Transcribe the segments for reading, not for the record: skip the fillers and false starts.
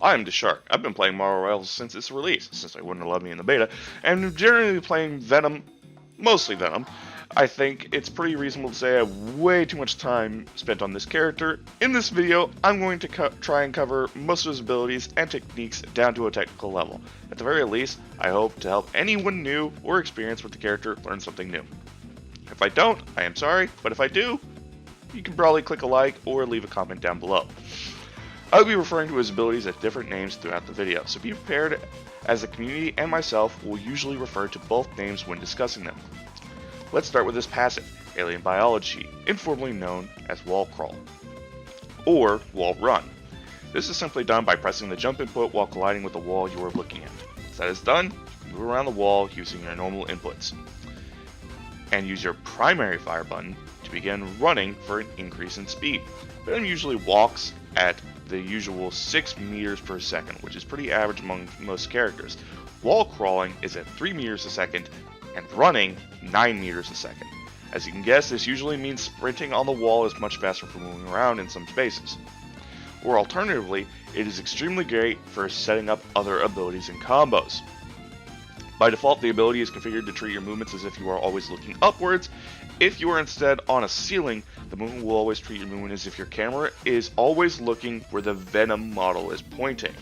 I'm the Shark. I've been playing Marvel Rivals since its release, since they wouldn't have let me in the beta, and generally playing Venom, mostly Venom. I think it's pretty reasonable to say I have way too much time spent on this character. In this video, I'm going to try and cover most of his abilities and techniques down to a technical level. At the very least, I hope to help anyone new or experienced with the character learn something new. If I don't, I am sorry, but if I do, you can probably click a like or leave a comment down below. I'll be referring to his abilities at different names throughout the video, so be prepared, as the community and myself will usually refer to both names when discussing them. Let's start with his passive, Alien Biology, informally known as Wall Crawl, or Wall Run. This is simply done by pressing the jump input while colliding with the wall you are looking at. Once that is done, move around the wall using your normal inputs, and use your primary fire button to begin running for an increase in speed. Venom usually walks at the usual 6 meters per second, which is pretty average among most characters. Wall crawling is at 3 meters a second, and running 9 meters a second. As you can guess, this usually means sprinting on the wall is much faster for moving around in some spaces. Or alternatively, it is extremely great for setting up other abilities and combos. By default, the ability is configured to treat your movements as if you are always looking upwards. If you are instead on a ceiling, the movement will always treat your movement as if your camera is always looking where the Venom model is pointing.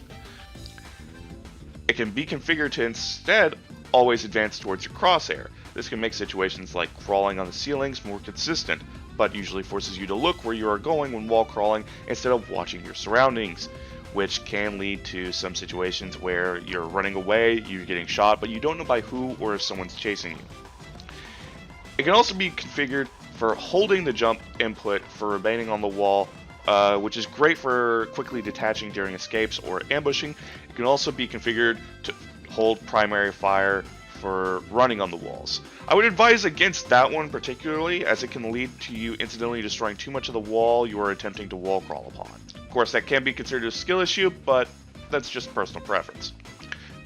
It can be configured to instead always advance towards your crosshair. This can make situations like crawling on the ceilings more consistent, but usually forces you to look where you are going when wall crawling instead of watching your surroundings, which can lead to some situations where you're running away, you're getting shot, but you don't know by who or if someone's chasing you. It can also be configured for holding the jump input for remaining on the wall, which is great for quickly detaching during escapes or ambushing. It can also be configured to hold primary fire for running on the walls. I would advise against that one particularly, as it can lead to you incidentally destroying too much of the wall you are attempting to wall crawl upon. Of course, that can be considered a skill issue, but that's just personal preference.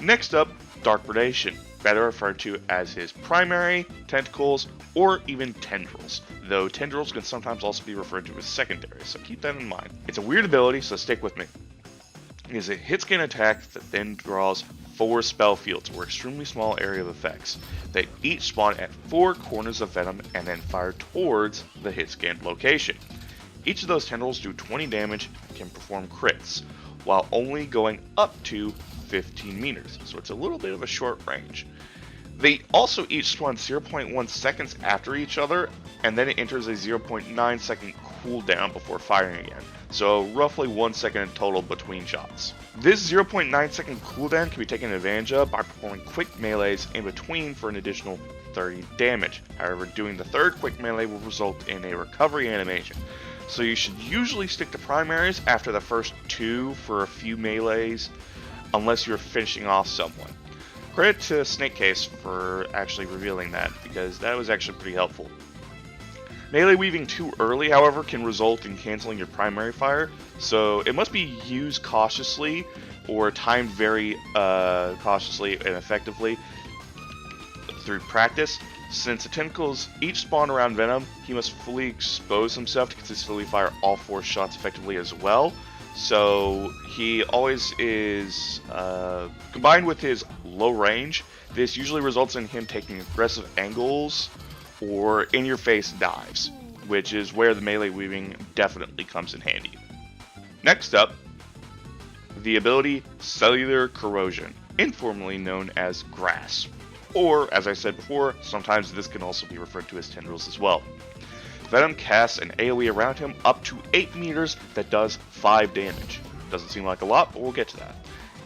Next up, Dark Predation, better referred to as his primary, tentacles, or even tendrils, though tendrils can sometimes also be referred to as secondary, so keep that in mind. It's a weird ability, so stick with me. It is a hit-scan attack that then draws 4 spell fields, or extremely small area of effects, that each spawn at 4 corners of Venom and then fire towards the hit-scan location. Each of those tendrils do 20 damage and can perform crits, while only going up to 15 meters, so it's a little bit of a short range. They also each spawn 0.1 seconds after each other, and then it enters a 0.9 second cooldown before firing again, so roughly 1 second in total between shots. This 0.9 second cooldown can be taken advantage of by performing quick melees in between for an additional 30 damage. However, doing the third quick melee will result in a recovery animation, so you should usually stick to primaries after the first 2 for a few melees, unless you're finishing off someone. Credit to Snake Case for actually revealing that, because that was actually pretty helpful. Melee weaving too early, however, can result in canceling your primary fire, so it must be used cautiously or timed very cautiously and effectively through practice. Since the tentacles each spawn around Venom, he must fully expose himself to consistently fire all 4 shots effectively as well. So he always is, combined with his low range, this usually results in him taking aggressive angles or in-your-face dives, which is where the melee weaving definitely comes in handy. Next up, the ability Cellular Corrosion, informally known as Grasp, or, as I said before, sometimes this can also be referred to as tendrils as well. Venom casts an AoE around him up to 8 meters that does 5 damage. Doesn't seem like a lot, but we'll get to that.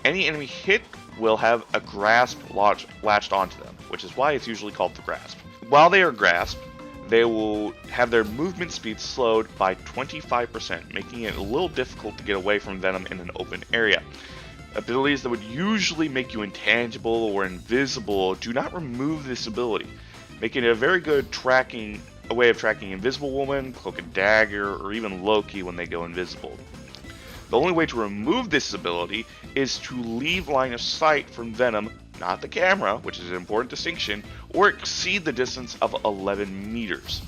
Any enemy hit will have a grasp latched onto them, which is why it's usually called the grasp. While they are grasped, they will have their movement speed slowed by 25%, making it a little difficult to get away from Venom in an open area. Abilities that would usually make you intangible or invisible do not remove this ability, making it a very good way of tracking Invisible Woman, Cloak and Dagger, or even Loki when they go invisible. The only way to remove this ability is to leave line of sight from Venom, not the camera, which is an important distinction, or exceed the distance of 11 meters.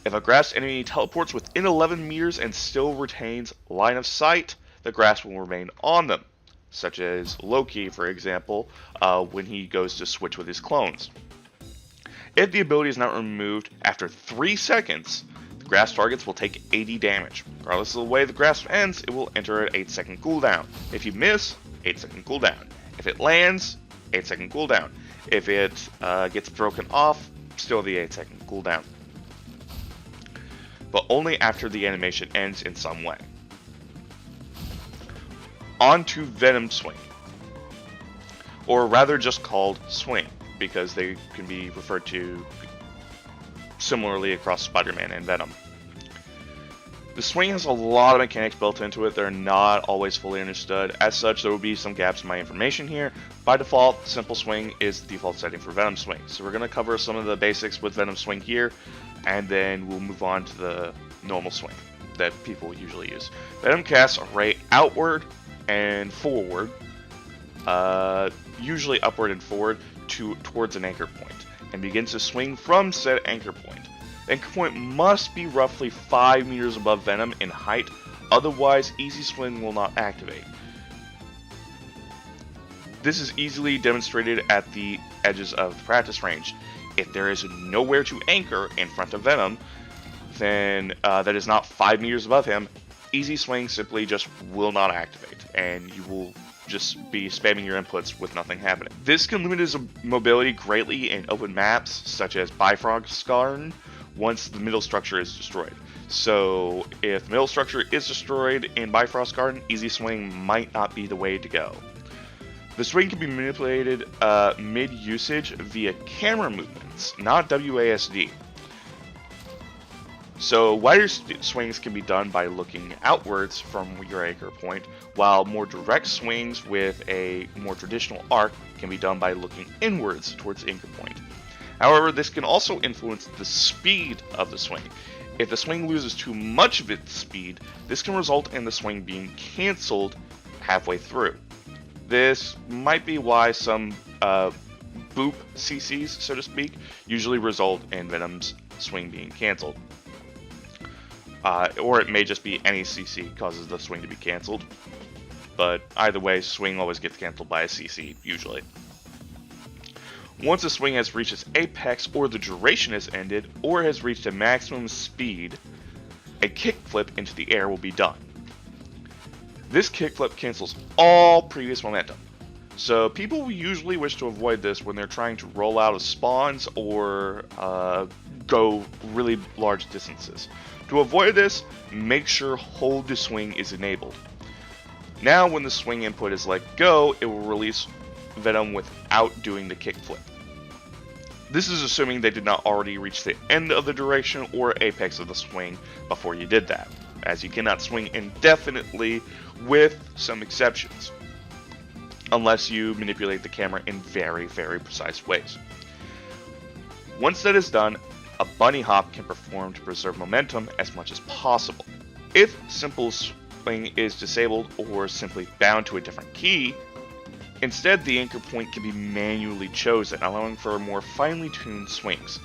If a grasped enemy teleports within 11 meters and still retains line of sight, the grasp will remain on them, such as Loki, for example, when he goes to switch with his clones. If the ability is not removed after 3 seconds, the grasp targets will take 80 damage. Regardless of the way the grasp ends, it will enter an 8-second cooldown. If you miss, 8-second cooldown. If it lands, 8-second cooldown. If it gets broken off, still the 8-second cooldown. But only after the animation ends in some way. On to Venom Swing. Or rather just called Swing, because they can be referred to similarly across Spider-Man and Venom. The swing has a lot of mechanics built into it. They're not always fully understood. As such, there will be some gaps in my information here. By default, simple swing is the default setting for Venom Swing. So we're going to cover some of the basics with Venom Swing here, and then we'll move on to the normal swing that people usually use. Venom casts a ray outward and forward, usually upward and forward, towards an anchor point, and begins to swing from said anchor point. The anchor point must be roughly 5 meters above Venom in height, otherwise Easy Swing will not activate. This is easily demonstrated at the edges of the practice range. If there is nowhere to anchor in front of Venom, then that is not 5 meters above him, Easy Swing simply just will not activate, and you will just be spamming your inputs with nothing happening. This can limit his mobility greatly in open maps, such as Bifrost's Garden, once the middle structure is destroyed. So if the middle structure is destroyed in Bifrost's Garden, Easy Swing might not be the way to go. The swing can be manipulated mid-usage via camera movements, not WASD. So wider swings can be done by looking outwards from your anchor point, while more direct swings with a more traditional arc can be done by looking inwards towards the anchor point. However, this can also influence the speed of the swing. If the swing loses too much of its speed, this can result in the swing being cancelled halfway through. This might be why some boop CCs, so to speak, usually result in Venom's swing being cancelled. Or it may just be any CC causes the swing to be cancelled. But either way, swing always gets cancelled by a CC, usually. Once a swing has reached its apex, or the duration has ended, or has reached a maximum speed, a kickflip into the air will be done. This kickflip cancels all previous momentum. So people usually wish to avoid this when they're trying to roll out of spawns or go really large distances. To avoid this, make sure hold to swing is enabled. Now when the swing input is let go, it will release Venom without doing the kickflip. This is assuming they did not already reach the end of the duration or apex of the swing before you did that, as you cannot swing indefinitely with some exceptions, unless you manipulate the camera in very, very precise ways. Once that is done, a bunny hop can perform to preserve momentum as much as possible. If simple swing is disabled or simply bound to a different key, instead the anchor point can be manually chosen, allowing for more finely tuned swings.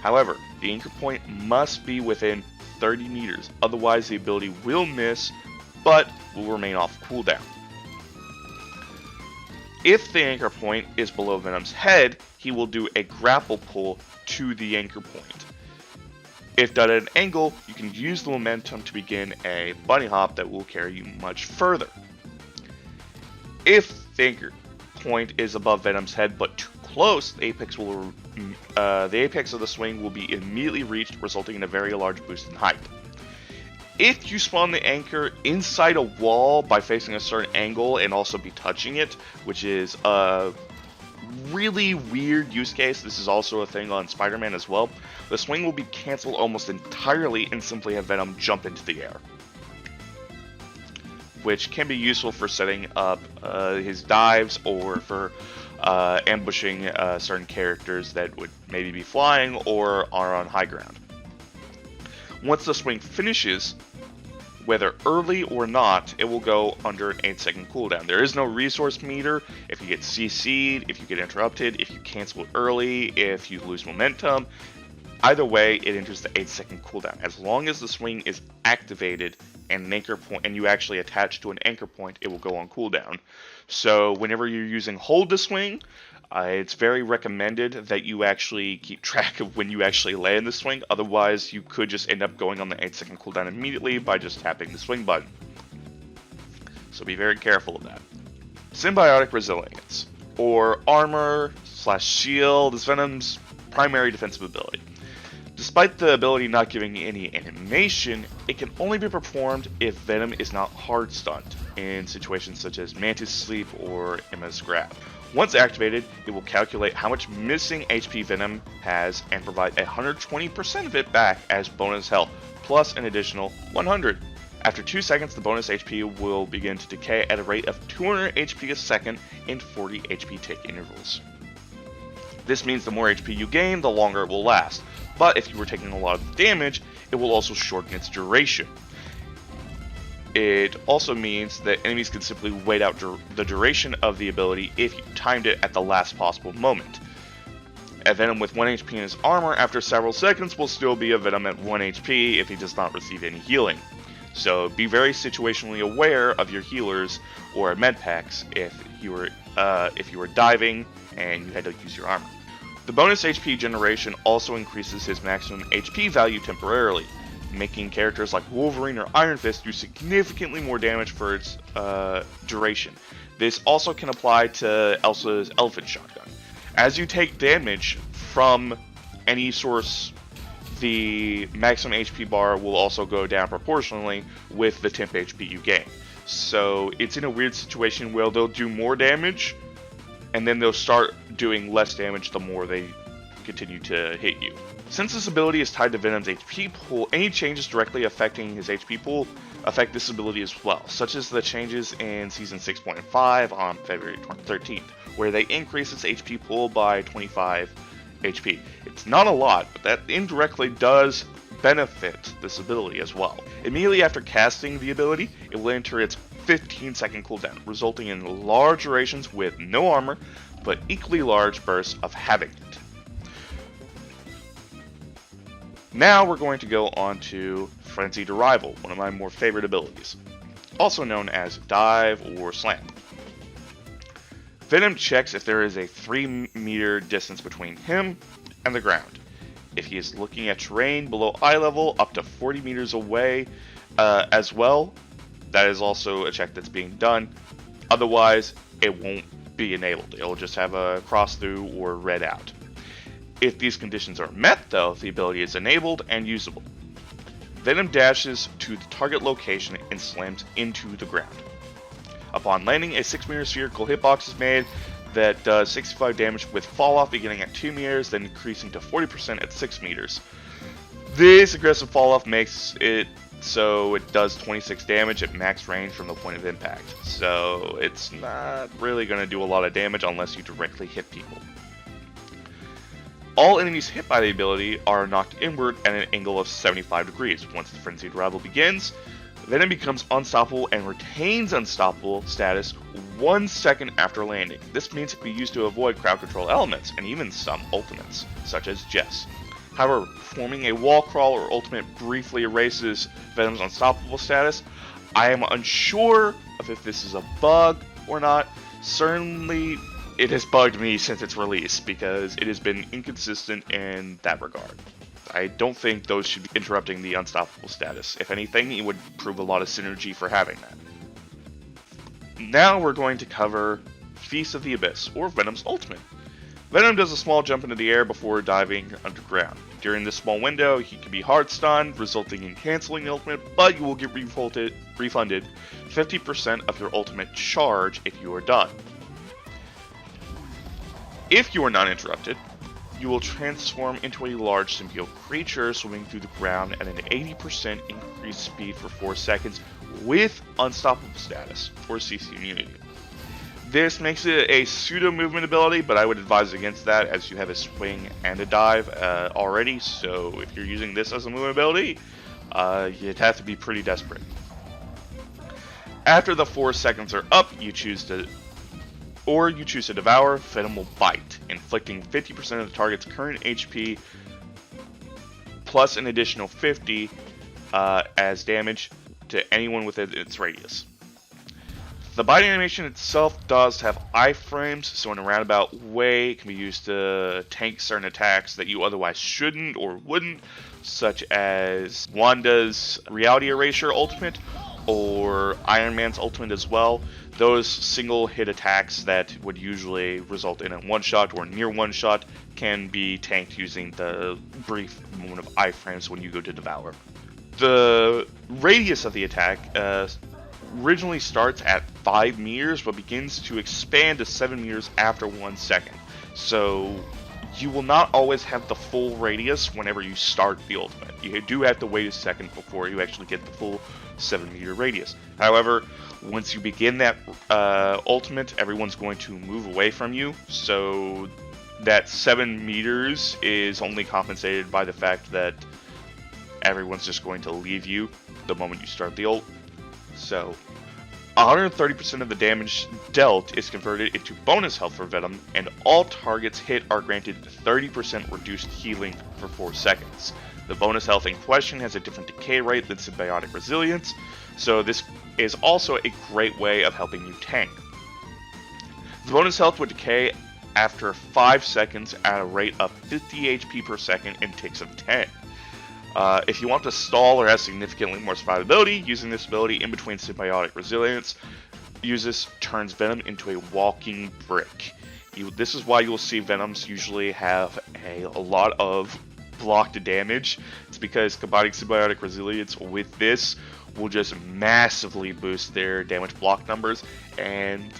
However, the anchor point must be within 30 meters, otherwise the ability will miss, but will remain off cooldown. If the anchor point is below Venom's head, he will do a grapple pull to the anchor point. If done at an angle, you can use the momentum to begin a bunny hop that will carry you much further. If the anchor point is above Venom's head but too close, the apex of the swing will be immediately reached, resulting in a very large boost in height. If you spawn the anchor inside a wall by facing a certain angle and also be touching it, which is a really weird use case, this is also a thing on Spider-Man as well, the swing will be cancelled almost entirely and simply have Venom jump into the air, which can be useful for setting up his dives or for ambushing certain characters that would maybe be flying or are on high ground. Once the swing finishes, whether early or not, it will go under an 8-second cooldown. There is no resource meter. If you get CC'd, if you get interrupted, if you cancel it early, if you lose momentum, either way, it enters the 8-second cooldown. As long as the swing is activated, and an anchor point, and you actually attach to an anchor point, it will go on cooldown. So whenever you're using hold to swing, it's very recommended that you actually keep track of when you actually land the swing. Otherwise, you could just end up going on the 8-second cooldown immediately by just tapping the swing button. So be very careful of that. Symbiotic Resilience, or Armor/Shield, is Venom's primary defensive ability. Despite the ability not giving any animation, it can only be performed if Venom is not hard stunned, in situations such as Mantis Sleep or Emma's Grab. Once activated, it will calculate how much missing HP Venom has and provide 120% of it back as bonus health, plus an additional 100. After 2 seconds, the bonus HP will begin to decay at a rate of 200 HP a second in 40 HP tick intervals. This means the more HP you gain, the longer it will last, but if you were taking a lot of damage, it will also shorten its duration. It also means that enemies can simply wait out the duration of the ability if you timed it at the last possible moment. A Venom with 1 HP in his armor after several seconds will still be a Venom at 1 HP if he does not receive any healing. So be very situationally aware of your healers or med packs if you were diving and you had to use your armor. The bonus HP generation also increases his maximum HP value temporarily, making characters like Wolverine or Iron Fist do significantly more damage for its duration. This also can apply to Elsa's Elephant Shotgun. As you take damage from any source, the maximum HP bar will also go down proportionally with the temp HP you gain. So it's in a weird situation where they'll do more damage, and then they'll start doing less damage the more they continue to hit you. Since this ability is tied to Venom's HP pool, any changes directly affecting his HP pool affect this ability as well, such as the changes in Season 6.5 on February 13th, where they increase its HP pool by 25 HP. It's not a lot, but that indirectly does benefit this ability as well. Immediately after casting the ability, it will enter its 15-second cooldown, resulting in large durations with no armor, but equally large bursts of having it. Now we're going to go on to Frenzied Arrival, one of my more favorite abilities, also known as Dive or Slam. Venom checks if there is a 3-meter distance between him and the ground. If he is looking at terrain below eye level, up to 40 meters away as well, that is also a check that's being done. Otherwise, it won't be enabled. It'll just have a cross through or red out. If these conditions are met, though, the ability is enabled and usable. Venom dashes to the target location and slams into the ground. Upon landing, a 6-meter spherical hitbox is made that does 65 damage with fall-off beginning at 2 meters, then increasing to 40% at 6 meters. This aggressive fall-off makes it so it does 26 damage at max range from the point of impact. So it's not really going to do a lot of damage unless you directly hit people. All enemies hit by the ability are knocked inward at an angle of 75 degrees. Once the Frenzied Arrival begins, Venom becomes unstoppable and retains unstoppable status 1 second after landing. This means it can be used to avoid crowd control elements and even some ultimates, such as Jess. However, performing a wall crawl or ultimate briefly erases Venom's unstoppable status. I am unsure of if this is a bug or not. Certainly, it has bugged me since its release because it has been inconsistent in that regard. I don't think those should be interrupting the unstoppable status. If anything, it would prove a lot of synergy for having that. Now we're going to cover Feast of the Abyss, or Venom's ultimate. Venom does a small jump into the air before diving underground. During this small window, he can be hard stunned, resulting in canceling the ultimate, but you will get refunded 50% of your ultimate charge if you are done. If you are not interrupted, you will transform into a large symbiote creature swimming through the ground at an 80% increased speed for 4 seconds with unstoppable status, or CC immunity. This makes it a pseudo movement ability, but I would advise against that as you have a swing and a dive already, so if you're using this as a movement ability, you'd have to be pretty desperate. After the 4 seconds are up, you choose to devour. Venom will bite, inflicting 50% of the target's current HP plus an additional 50 as damage to anyone within its radius. The bite animation itself does have iframes, so in a roundabout way it can be used to tank certain attacks that you otherwise shouldn't or wouldn't, such as Wanda's Reality Erasure ultimate or Iron Man's ultimate as well. Those single hit attacks that would usually result in a one-shot or near one-shot can be tanked using the brief moment of iframes when you go to Devour. The radius of the attack originally starts at 5 meters, but begins to expand to 7 meters after 1 second. So you will not always have the full radius whenever you start the ultimate. You do have to wait a second before you actually get the full 7-meter radius. However, once you begin that ultimate, everyone's going to move away from you, so that 7 meters is only compensated by the fact that everyone's just going to leave you the moment you start the ult. So 130% of the damage dealt is converted into bonus health for Venom, and all targets hit are granted 30% reduced healing for 4 seconds. The bonus health in question has a different decay rate than Symbiotic Resilience, so this is also a great way of helping you tank. The bonus health would decay after 5 seconds at a rate of 50 HP per second in ticks of 10. If you want to stall or have significantly more survivability, using this ability in between Symbiotic Resilience turns Venom into a walking brick. This is why you'll see Venoms usually have a lot of blocked damage. It's because combining Symbiotic Resilience with this will just massively boost their damage block numbers, and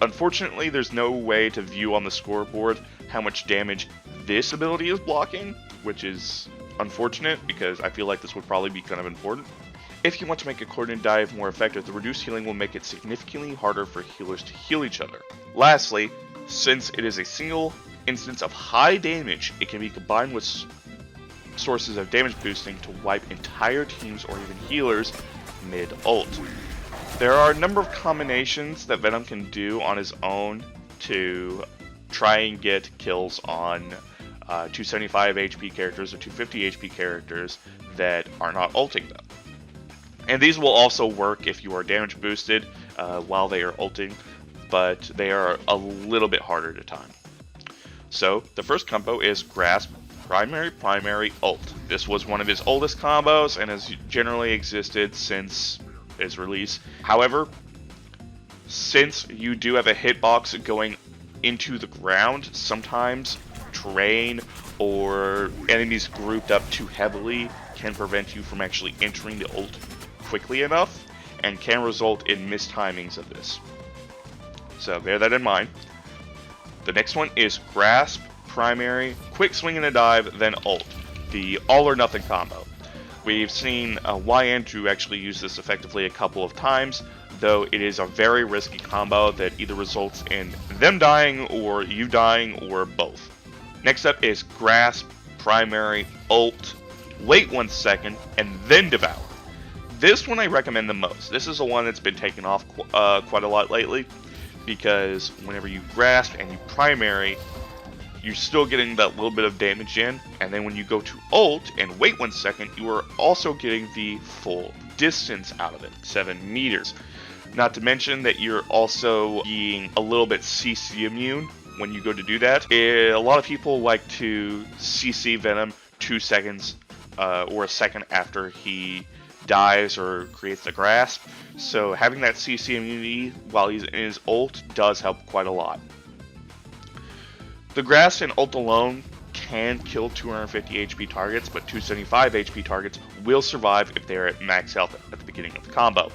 unfortunately there's no way to view on the scoreboard how much damage this ability is blocking, which is unfortunate because I feel like this would probably be kind of important. If you want to make a coordinated dive more effective, the reduced healing will make it significantly harder for healers to heal each other. Lastly, since it is a single instance of high damage, it can be combined with sources of damage boosting to wipe entire teams or even healers mid-ult. There are a number of combinations that Venom can do on his own to try and get kills on 275 HP characters or 250 HP characters that are not ulting them. And these will also work if you are damage boosted while they are ulting, but they are a little bit harder to time. So the first combo is Grasp Primary Ult. This was one of his oldest combos and has generally existed since its release. However, since you do have a hitbox going into the ground, sometimes terrain or enemies grouped up too heavily can prevent you from actually entering the ult quickly enough and can result in mistimings of this. So bear that in mind. The next one is Grasp, Primary, Quick Swing and a Dive, then Ult, the all or nothing combo. We've seen YN actually use this effectively a couple of times, though it is a very risky combo that either results in them dying or you dying or both. Next up is Grasp, Primary, Ult, wait 1 second, and then Devour. This one I recommend the most. This is the one that's been taken off quite a lot lately, because whenever you Grasp and you Primary, you're still getting that little bit of damage in, and then when you go to Ult and wait 1 second, you are also getting the full distance out of it, 7 meters. Not to mention that you're also being a little bit CC immune when you go to do that. A lot of people like to CC Venom 2 seconds or a second after he dies or creates the Grasp, so having that CC immunity while he's in his ult does help quite a lot. The Grasp and ult alone can kill 250 HP targets, but 275 HP targets will survive if they are at max health at the beginning of the combo.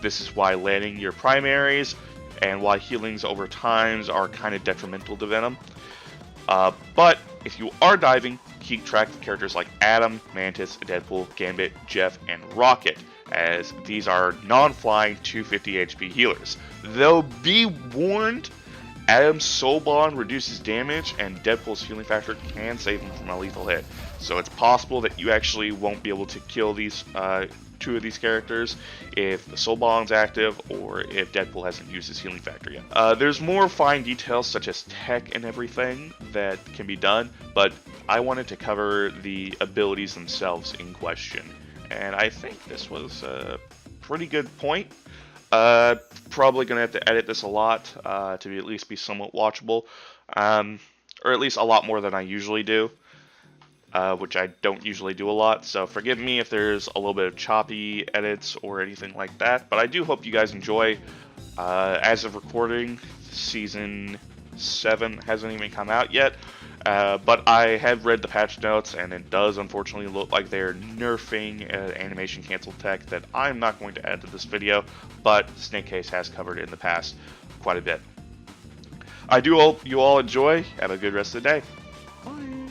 This is why landing your primaries and why healings over times are kind of detrimental to Venom. But if you are diving, keep track of characters like Atom, Mantis, Deadpool, Gambit, Jeff, and Rocket, as these are non-flying 250 HP healers. Though be warned, Atom's Soul Bond reduces damage, and Deadpool's healing factor can save him from a lethal hit. So it's possible that you actually won't be able to kill these two of these characters if the Soul Bond's active or if Deadpool hasn't used his healing factor yet. There's more fine details such as tech and everything that can be done, but I wanted to cover the abilities themselves in question. and I think this was a pretty good point. Probably gonna have to edit this a lot to at least be somewhat watchable, or at least a lot more than I usually do, which I don't usually do a lot. So forgive me if there's a little bit of choppy edits or anything like that. But I do hope you guys enjoy. As of recording, season 7 hasn't even come out yet. But I have read the patch notes, and it does unfortunately look like they're nerfing animation cancel tech that I'm not going to add to this video, but Snakecase has covered in the past quite a bit. I do hope you all enjoy. Have a good rest of the day. Bye.